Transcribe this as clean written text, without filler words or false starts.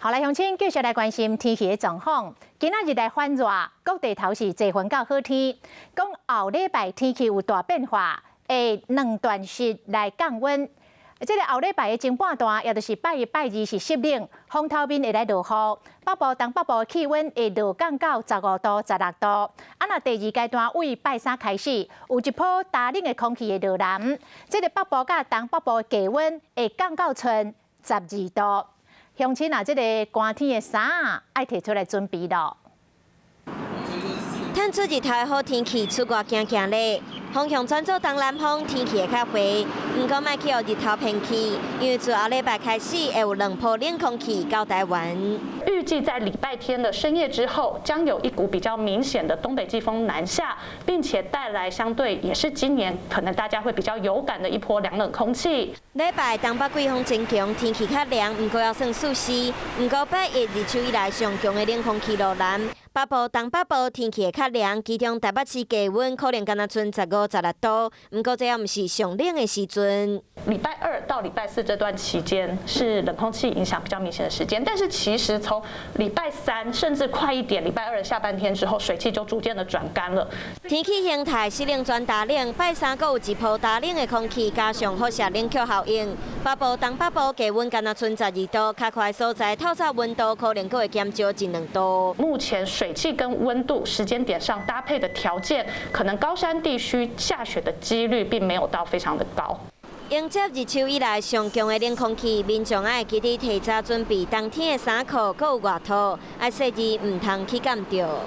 好，来，乡亲继续来关心天气的状况。今仔日来反热，各地头是侪云到好天。讲后礼拜天气有大变化，会两段式来降温。这个后礼拜的前半段，也就是拜一、拜二是湿冷，风头面会来落雨。北部、东北部的气温会落降到15度、16度。啊，那第二阶段为拜三开始，有一波大冷的空气会落南。这个北部甲东北部的低温会降到剩12度。乡亲啊，这个寒天的衫啊，爱摕出来准备咯。探出日头的好天气，出外行行咧。风向转做东南风，天气会较回。不过莫去予日头偏去，因为自后礼拜开始会有两波冷空气到台湾。预计在礼拜天的深夜之后，将有一股比较明显的东北季风南下，并且带来相对也是今年可能大家会比较有感的一波凉冷空气。礼拜东北季风真强，天气较凉，不过要算舒适。不过拜一日出以来上强的冷空气落南。北部、东北部天气会较凉，其中台北市低温可能敢若剩15、16度，不过这也不是上冷的时阵。礼拜2到礼拜4这段期间是冷空气影响比较明显的时间，但是其实从礼拜3甚至快一点，礼拜2的下半天之后，水汽就逐渐的转干了。天气形态湿冷转大冷，拜三还有一波大冷的空气，加上辐射冷却效应，北部、东北部低温敢若剩12度，较快所在透早温度可能还会减少1-2度。目前水汽跟温度时间点上搭配的条件，可能高山地区下雪的几率并没有到非常的高。迎接日秋以来上强的冷空气，民众爱记得提早准备冬天的衫裤，还有外套，爱细日唔通去感到。